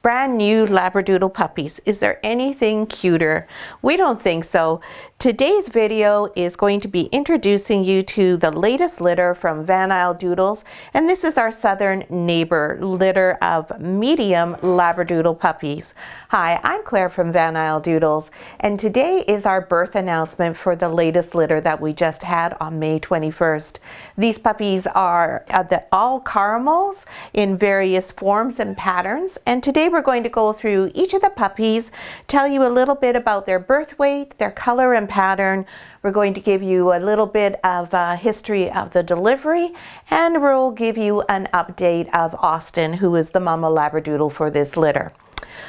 brand new Labradoodle puppies. Is there anything cuter? We don't think so. Today's video is going to be introducing you to the latest litter from Isle Doodles, and this is our southern neighbor litter of medium Labradoodle puppies. Hi, I'm Claire from Isle Doodles, and today is our birth announcement for the latest litter that we just had on May 21st. These puppies are all caramels in various forms and patterns, and today we're going to go through each of the puppies, tell you a little bit about their birth weight, their color and pattern. We're going to give you a little bit of history of the delivery, and we'll give you an update of Austynn, who is the mama Labradoodle for this litter.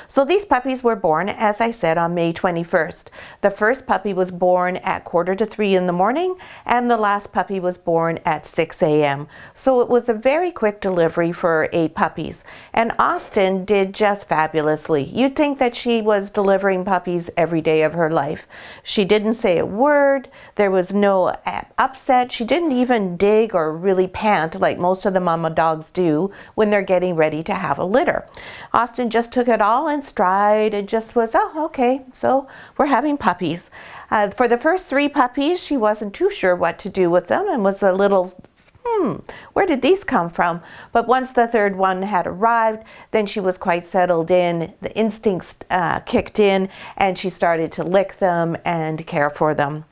So these puppies were born, as I said, on May 21st. The first puppy was born at 2:45 in the morning, and the last puppy was born at 6 a.m. So it was a very quick delivery for 8 puppies. And Austynn did just fabulously. You'd think that she was delivering puppies every day of her life. She didn't say a word. There was no upset. She didn't even dig or really pant like most of the mama dogs do when they're getting ready to have a litter. Austynn just took it all in stride and just was, oh, okay, so we're having puppies. For the first 3 puppies, she wasn't too sure what to do with them and was a little, where did these come from? But once the third one had arrived, then she was quite settled in. The instincts kicked in, and she started to lick them and care for them.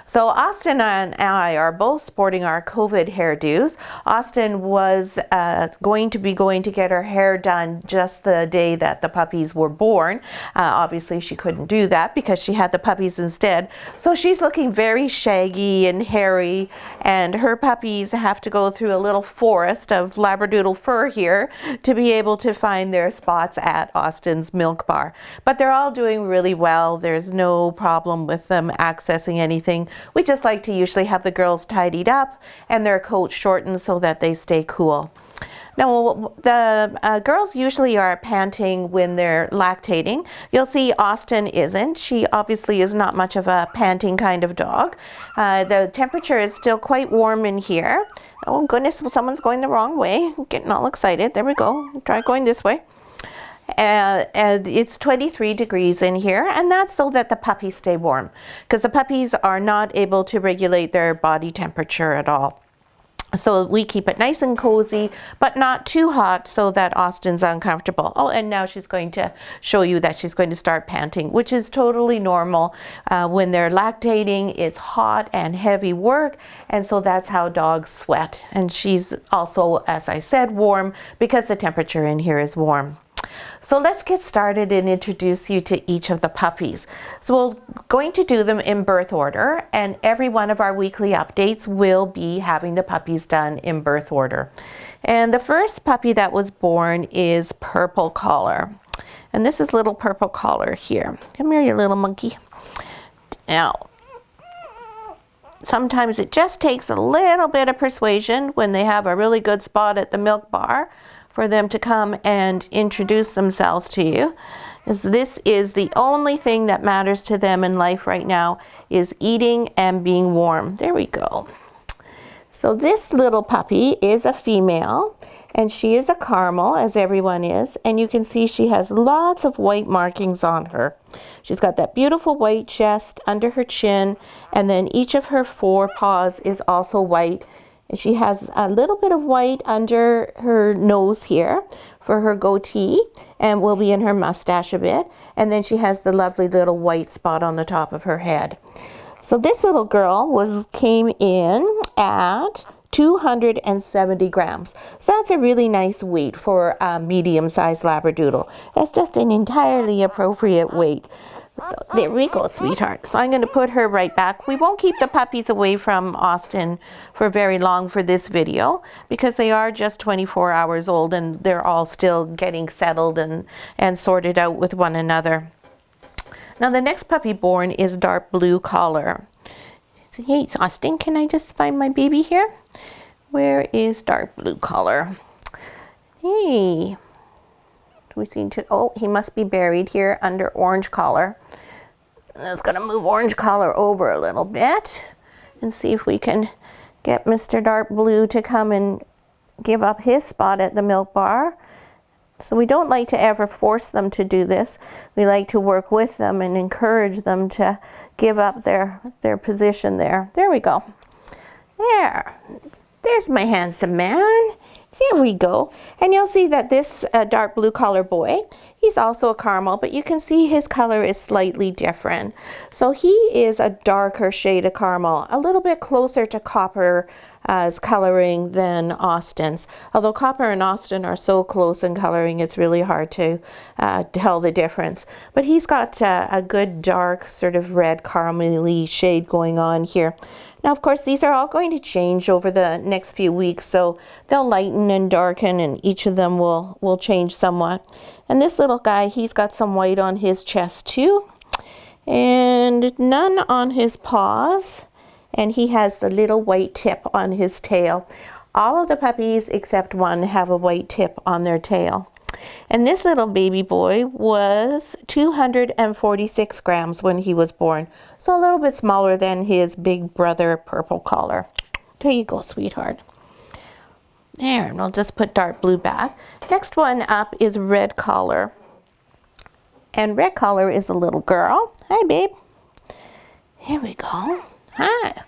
So Austynn and I are both sporting our COVID hairdos. Austynn was going to get her hair done just the day that the puppies were born. Obviously she couldn't do that because she had the puppies instead. So she's looking very shaggy and hairy, and her puppies have to go through a little forest of Labradoodle fur here to be able to find their spots at Austynn's milk bar. But they're all doing really well. There's no problem with them accessing anything. We just like to usually have the girls tidied up and their coats shortened so that they stay cool. Now, the girls usually are panting when they're lactating. You'll see Austynn isn't. She obviously is not much of a panting kind of dog. The temperature is still quite warm in here. Oh goodness, someone's going the wrong way. I'm getting all excited. There we go. Try going this way. And it's 23 degrees in here, and that's so that the puppies stay warm, because the puppies are not able to regulate their body temperature at all. So we keep it nice and cozy, but not too hot so that Austynn's uncomfortable. Oh, and now she's going to show you that she's going to start panting, which is totally normal. When they're lactating, it's hot and heavy work, and so that's how dogs sweat. And she's also, as I said, warm because the temperature in here is warm. So let's get started and introduce you to each of the puppies. So we're going to do them in birth order, and every one of our weekly updates will be having the puppies done in birth order. And the first puppy that was born is Purple Collar. And this is little Purple Collar here. Come here, you little monkey. Now, sometimes it just takes a little bit of persuasion when they have a really good spot at the milk bar for them to come and introduce themselves to you. This is the only thing that matters to them in life right now, is eating and being warm. There we go. So this little puppy is a female, and she is a caramel, as everyone is, and you can see she has lots of white markings on her. She's got that beautiful white chest under her chin, and then each of her 4 paws is also white. She has a little bit of white under her nose here for her goatee, and will be in her mustache a bit. And then she has the lovely little white spot on the top of her head. So this little girl came in at 270 grams. So that's a really nice weight for a medium-sized Labradoodle. That's just an entirely appropriate weight. So there we go, sweetheart. So I'm going to put her right back. We won't keep the puppies away from Austynn for very long for this video, because they are just 24 hours old and they're all still getting settled and sorted out with one another. Now the next puppy born is Dark Blue Collar. So, hey, Austynn, can I just find my baby here? Where is Dark Blue Collar? Hey. We seem to, oh, he must be buried here under Orange Collar. I'm just going to move Orange Collar over a little bit and see if we can get Mr. Dark Blue to come and give up his spot at the milk bar. So we don't like to ever force them to do this. We like to work with them and encourage them to give up their position there. There we go. There's my handsome man. There we go. And you'll see that this dark blue color boy, he's also a caramel, but you can see his color is slightly different. So he is a darker shade of caramel, a little bit closer to copper as coloring than Austyn's. Although copper and Austynn are so close in coloring, it's really hard to tell the difference. But he's got a good dark sort of red caramelly shade going on here. Now, of course, these are all going to change over the next few weeks, so they'll lighten and darken, and each of them will change somewhat. And this little guy, he's got some white on his chest too, and none on his paws, and he has the little white tip on his tail. All of the puppies except one have a white tip on their tail. And this little baby boy was 246 grams when he was born. So a little bit smaller than his big brother purple collar. There you go, sweetheart. There, and I'll just put dark blue back. Next one up is red collar. And red collar is a little girl. Hi, babe. Here we go. Hi.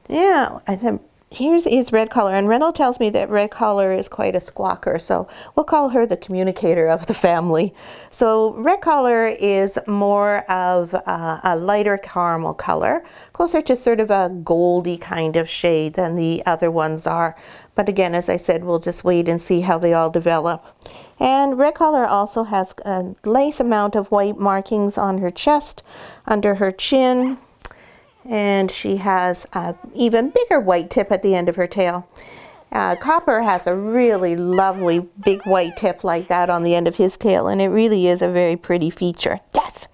Yeah, I think here's red collar, and Reynold tells me that red collar is quite a squawker, so we'll call her the communicator of the family. So red collar is more of a lighter caramel color, closer to sort of a goldy kind of shade than the other ones are. But again, as I said, we'll just wait and see how they all develop. And red collar also has a nice amount of white markings on her chest, under her chin, and she has an even bigger white tip at the end of her tail. Copper has a really lovely big white tip like that on the end of his tail, and it really is a very pretty feature. Yes.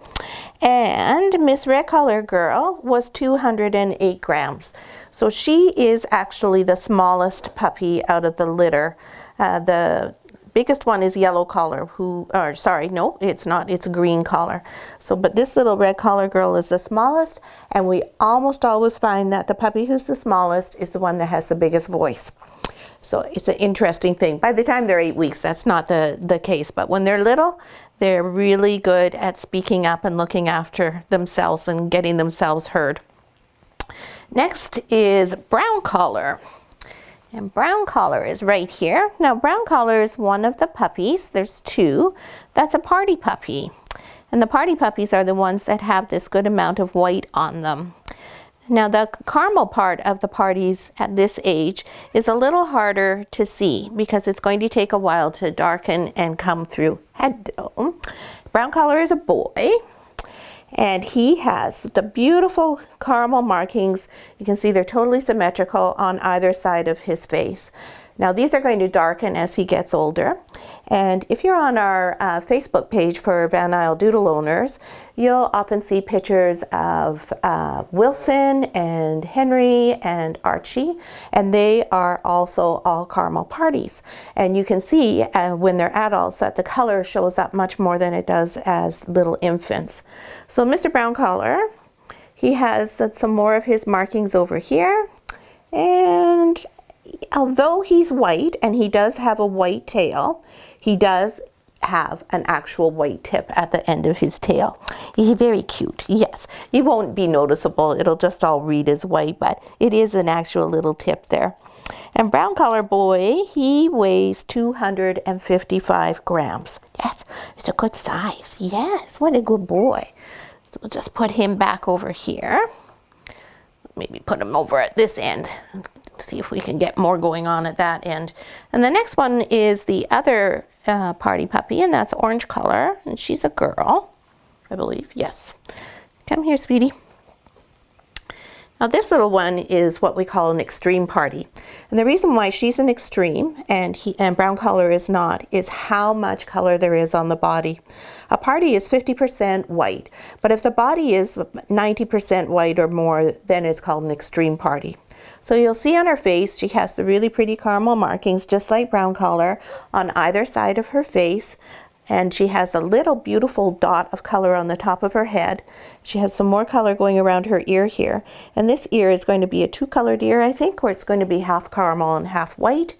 And Miss Red Collar Girl was 208 grams. So she is actually the smallest puppy out of the litter. The biggest one is yellow collar, no, it's not, it's green collar. So, but this little red collar girl is the smallest, and we almost always find that the puppy who's the smallest is the one that has the biggest voice. So it's an interesting thing. By the time they're 8 weeks, that's not the case, but when they're little, they're really good at speaking up and looking after themselves and getting themselves heard. Next is brown collar. And brown collar is right here. Now brown collar is one of the puppies. There's two. That's a party puppy. And the party puppies are the ones that have this good amount of white on them. Now the caramel part of the parties at this age is a little harder to see because it's going to take a while to darken and come through. Hello. Brown collar is a boy. And he has the beautiful caramel markings. You can see they're totally symmetrical on either side of his face. Now these are going to darken as he gets older. And if you're on our Facebook page for Van Isle Doodle owners, you'll often see pictures of Wilson and Henry and Archie, and they are also all caramel parties. And you can see when they're adults that the color shows up much more than it does as little infants. So Mr. Brown Collar, he has some more of his markings over here, and although he's white and he does have a white tail, he does have an actual white tip at the end of his tail. He's very cute, yes. It won't be noticeable, it'll just all read as white, but it is an actual little tip there. And brown collar boy, he weighs 255 grams. Yes, it's a good size. Yes, what a good boy. So we'll just put him back over here. Maybe put him over at this end. See if we can get more going on at that end. And the next one is the other party puppy, and that's orange color, and she's a girl, I believe. Yes. Come here, sweetie. Now this little one is what we call an extreme party. And the reason why she's an extreme and brown collar is not is how much color there is on the body. A party is 50% white, but if the body is 90% white or more, then it's called an extreme party. So you'll see on her face, she has the really pretty caramel markings, just like brown collar, on either side of her face. And she has a little beautiful dot of color on the top of her head. She has some more color going around her ear here. And this ear is going to be a two-colored ear, I think, where it's going to be half caramel and half white.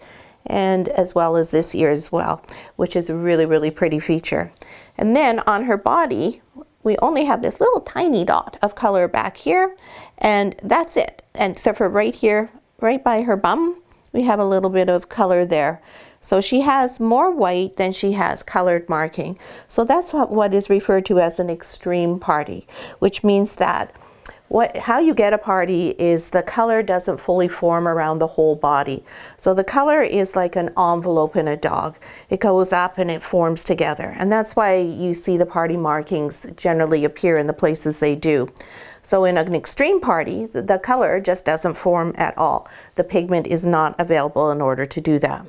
and as well as this ear as well, which is a really, really pretty feature. And then on her body, we only have this little tiny dot of color back here, and that's it. And except for right here, right by her bum, we have a little bit of color there. So she has more white than she has colored marking. So that's what is referred to as an extreme party, which means that how you get a party is the color doesn't fully form around the whole body. So the color is like an envelope in a dog. It goes up and it forms together. And that's why you see the party markings generally appear in the places they do. So in an extreme party, the color just doesn't form at all. The pigment is not available in order to do that.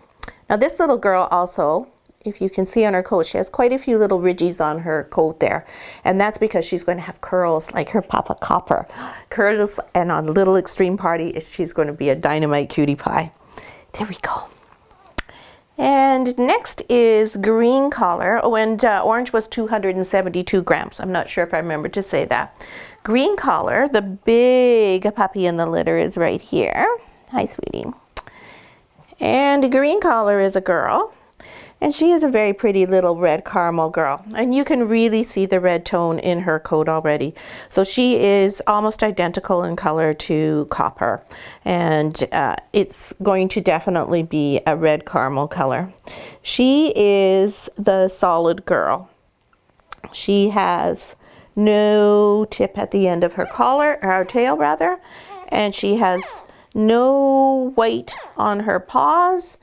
Now this little girl also, if you can see on her coat, she has quite a few little ridges on her coat there. And that's because she's going to have curls like her Papa Copper. Curls, and on a little extreme party, she's going to be a dynamite cutie pie. There we go. And next is green collar. Oh, and orange was 272 grams. I'm not sure if I remember to say that. Green collar, the big puppy in the litter, is right here. Hi, sweetie. And green collar is a girl. And she is a very pretty little red caramel girl. And you can really see the red tone in her coat already. So she is almost identical in color to Copper. And it's going to definitely be a red caramel color. She is the solid girl. She has no tip at the end of her collar, or her tail rather. And she has no white on her paws.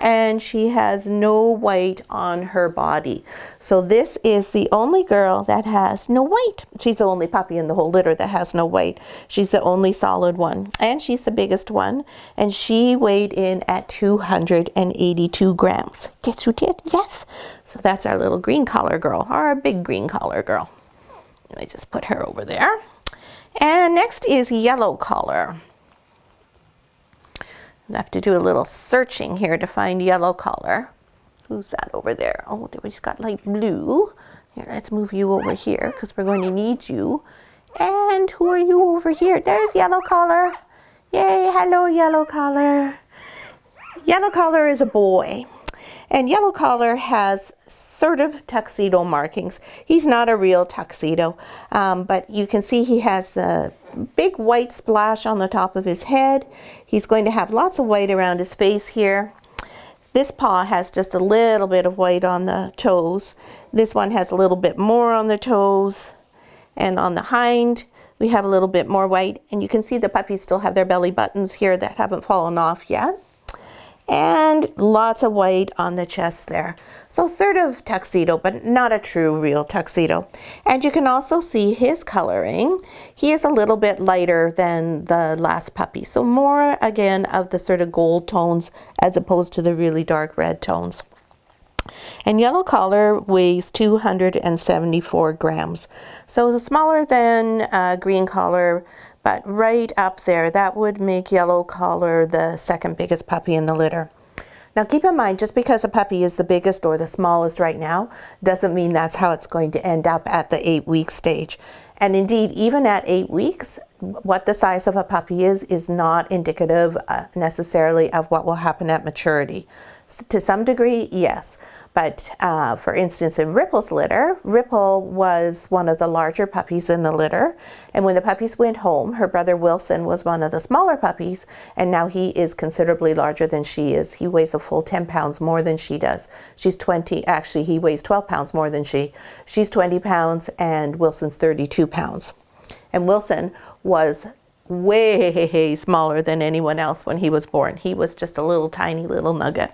And she has no white on her body. So this is the only girl that has no white. She's the only puppy in the whole litter that has no white. She's the only solid one. And she's the biggest one. And she weighed in at 282 grams. Guess who did? Yes. So that's our little green collar girl, or our big green collar girl. Let me just put her over there. And next is yellow collar. I have to do a little searching here to find yellow collar. Who's that over there? Oh, he's got light blue. Here, let's move you over here because we're going to need you. And who are you over here? There's yellow collar. Yay, hello yellow collar. Yellow collar is a boy. And yellow collar has sort of tuxedo markings. He's not a real tuxedo, but you can see he has the big white splash on the top of his head. He's going to have lots of white around his face here. This paw has just a little bit of white on the toes. This one has a little bit more on the toes. And on the hind, we have a little bit more white. And you can see the puppies still have their belly buttons here that haven't fallen off yet. And lots of white on the chest there. So sort of tuxedo, but not a true real tuxedo. And you can also see his coloring. He is a little bit lighter than the last puppy. So more, again, of the sort of gold tones as opposed to the really dark red tones. And yellow collar weighs 274 grams. So smaller than green collar, but right up there. That would make yellow collar the second biggest puppy in the litter. Now keep in mind, just because a puppy is the biggest or the smallest right now, doesn't mean that's how it's going to end up at the 8-week stage. And indeed, even at 8 weeks, what the size of a puppy is not indicative necessarily of what will happen at maturity. To some degree, yes. But for instance, in Ripple's litter, Ripple was one of the larger puppies in the litter. And when the puppies went home, her brother Wilson was one of the smaller puppies. And now he is considerably larger than she is. He weighs a full 10 pounds more than she does. She's 20, actually he weighs 12 pounds more than she. She's 20 pounds and Wilson's 32 pounds. And Wilson was way smaller than anyone else when he was born. He was just a little tiny little nugget.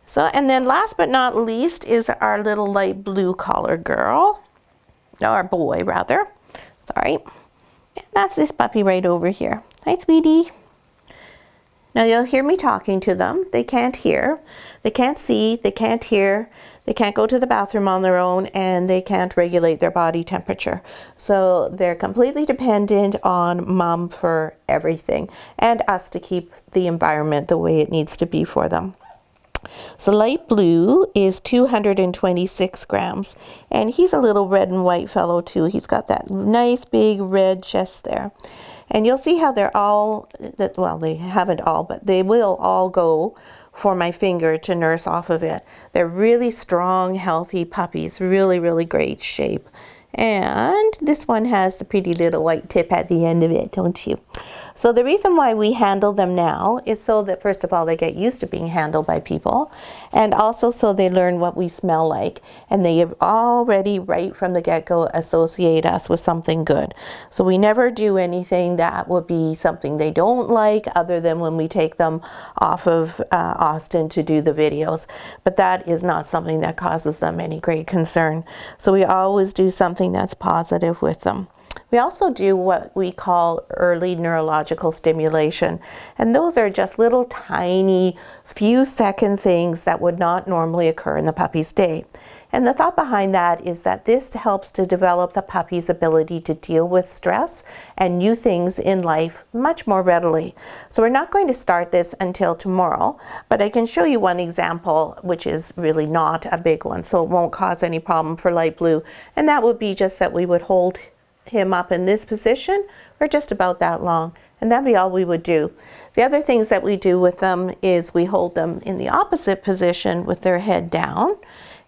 So, and then last but not least is our little light blue collar girl, or boy rather, sorry. And that's this puppy right over here. Hi, sweetie. Now you'll hear me talking to them. They can't hear, they can't see, they can't hear, they can't go to the bathroom on their own, and they can't regulate their body temperature. So they're completely dependent on mom for everything, and us to keep the environment the way it needs to be for them. So light blue is 226 grams, and he's a little red and white fellow too. He's got that nice big red chest there. And you'll see how they're all, well, they haven't all, but they will all go for my finger to nurse off of it. They're really strong, healthy puppies, really, really great shape. And this one has the pretty little white tip at the end of it, don't you? So the reason why we handle them now is so that, first of all, they get used to being handled by people, and also so they learn what we smell like, and they already right from the get-go associate us with something good. So we never do anything that would be something they don't like, other than when we take them off of Austynn to do the videos. But that is not something that causes them any great concern. So we always do something that's positive with them. We also do what we call early neurological stimulation, and those are just little tiny few second things that would not normally occur in the puppy's day. And the thought behind that is that this helps to develop the puppy's ability to deal with stress and new things in life much more readily. So we're not going to start this until tomorrow, but I can show you one example which is really not a big one, so it won't cause any problem for Light Blue, and that would be just that we would hold him up in this position for just about that long, and that'd be all we would do. The other things that we do with them is we hold them in the opposite position with their head down,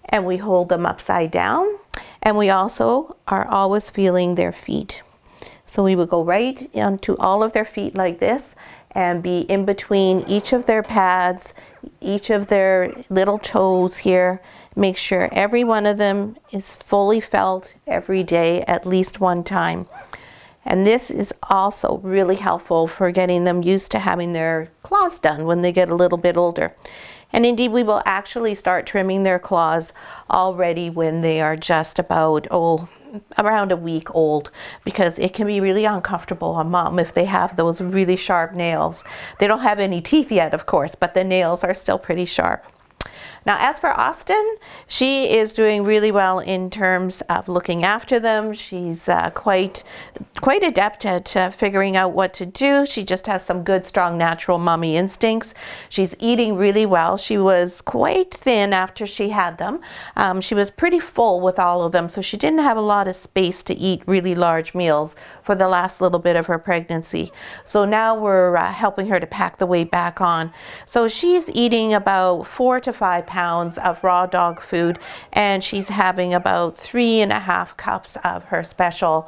and we hold them upside down, and we also are always feeling their feet. So we would go right onto all of their feet like this and be in between each of their pads, each of their little toes here. Make sure every one of them is fully felt every day at least one time. And this is also really helpful for getting them used to having their claws done when they get a little bit older. And indeed, we will actually start trimming their claws already when they are just about, around a week old, because it can be really uncomfortable on mom if they have those really sharp nails. They don't have any teeth yet, of course, but the nails are still pretty sharp. Now, as for Austynn, she is doing really well in terms of looking after them. She's quite adept at figuring out what to do. She just has some good, strong, natural mommy instincts. She's eating really well. She was quite thin after she had them. She was pretty full with all of them, so she didn't have a lot of space to eat really large meals for the last little bit of her pregnancy. So now we're helping her to pack the weight back on. So she's eating about 4 to 5 pounds of raw dog food, and she's having about 3.5 cups of her special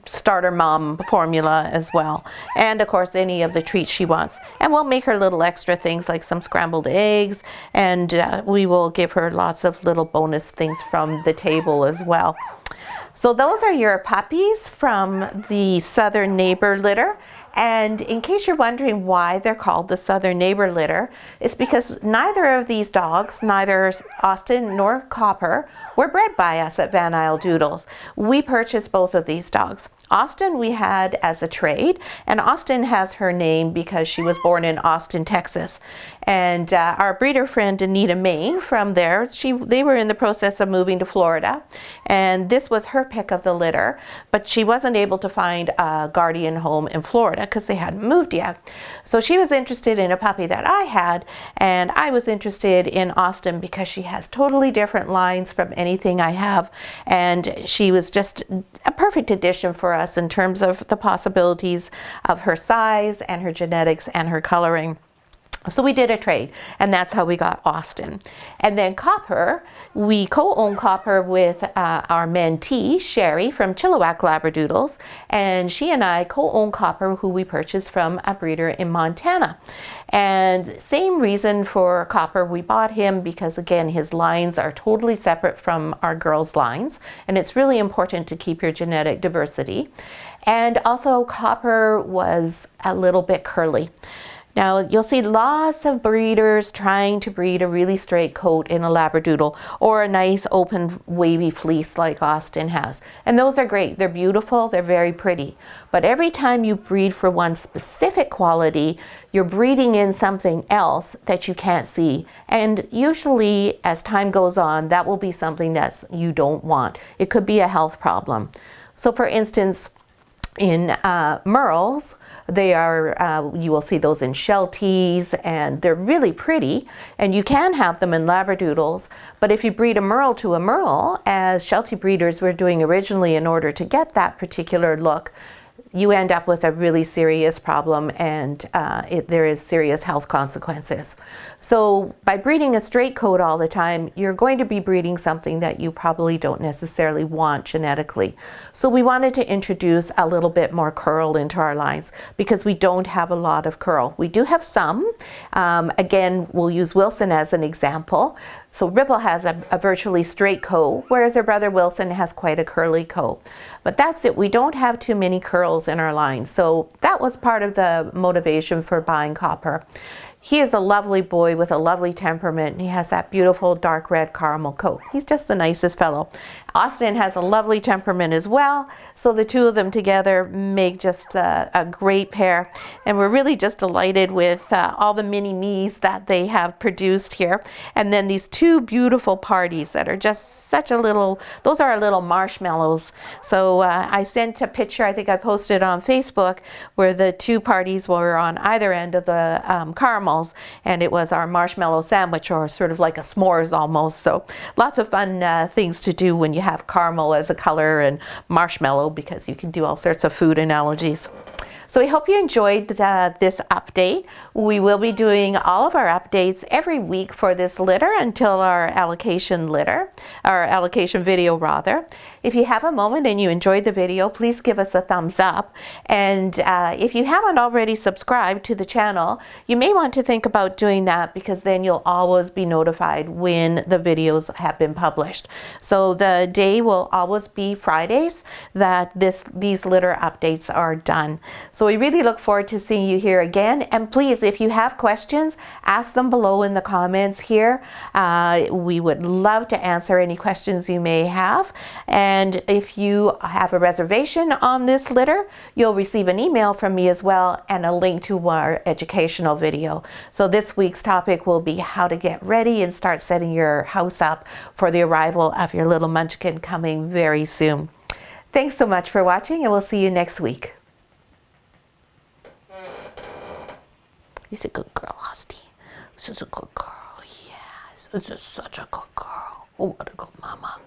starter mom formula as well, and of course any of the treats she wants. And we'll make her little extra things like some scrambled eggs, and we will give her lots of little bonus things from the table as well. So those are your puppies from the Southern Neighbor litter. And in case you're wondering why they're called the Southern Neighbor litter, it's because neither of these dogs, neither Austynn nor Copper, were bred by us at Van Isle Doodles. We purchased both of these dogs. Austynn we had as a trade, and Austynn has her name because she was born in Austin, Texas. And our breeder friend Anita Main from there, they were in the process of moving to Florida, and this was her pick of the litter, but she wasn't able to find a guardian home in Florida because they hadn't moved yet. So she was interested in a puppy that I had, and I was interested in Austynn because she has totally different lines from anything I have, and she was just a perfect addition for us in terms of the possibilities of her size and her genetics and her coloring. So we did a trade, and that's how we got Austynn. And then Copper, we co-own Copper with our mentee, Sherry from Chilliwack Labradoodles, and she and I co-own Copper, who we purchased from a breeder in Montana. And same reason for Copper, we bought him because, again, his lines are totally separate from our girls' lines, and it's really important to keep your genetic diversity. And also Copper was a little bit curly. Now, you'll see lots of breeders trying to breed a really straight coat in a Labradoodle, or a nice open wavy fleece like Austynn has. And those are great. They're beautiful. They're very pretty. But every time you breed for one specific quality, you're breeding in something else that you can't see. And usually, as time goes on, that will be something that you don't want. It could be a health problem. So for instance, in Merles, they are, you will see those in Shelties, and they're really pretty, and you can have them in Labradoodles. But if you breed a Merle to a Merle, as Sheltie breeders were doing originally in order to get that particular look, you end up with a really serious problem, and there is serious health consequences. So by breeding a straight coat all the time, you're going to be breeding something that you probably don't necessarily want genetically. So we wanted to introduce a little bit more curl into our lines because we don't have a lot of curl. We do have some. Again, we'll use Wilson as an example. So Ripple has a virtually straight coat, whereas her brother Wilson has quite a curly coat. But that's it. We don't have too many curls in our line. So that was part of the motivation for buying Copper. He is a lovely boy with a lovely temperament, and he has that beautiful dark red caramel coat. He's just the nicest fellow. Austynn has a lovely temperament as well, so the two of them together make just a great pair. And we're really just delighted with all the mini-me's that they have produced here. And then these two beautiful parties that are just such a little, those are our little marshmallows. So I sent a picture, I think I posted on Facebook, where the two parties were on either end of the caramels, and it was our marshmallow sandwich, or sort of like a s'mores almost. So lots of fun things to do when you have caramel as a color and marshmallow, because you can do all sorts of food analogies. So we hope you enjoyed this update. We will be doing all of our updates every week for this litter until our allocation video rather. If you have a moment and you enjoyed the video, please give us a thumbs up. And if you haven't already subscribed to the channel, you may want to think about doing that, because then you'll always be notified when the videos have been published. So the day will always be Fridays that these litter updates are done. So we really look forward to seeing you here again. And please, if you have questions, ask them below in the comments here. We would love to answer any questions you may have. And if you have a reservation on this litter, you'll receive an email from me as well, and a link to our educational video. So this week's topic will be how to get ready and start setting your house up for the arrival of your little munchkin coming very soon. Thanks so much for watching, and we'll see you next week. He's a good girl, Austynn. She's a good girl, yes. This is such a good girl. Oh, what a good mama.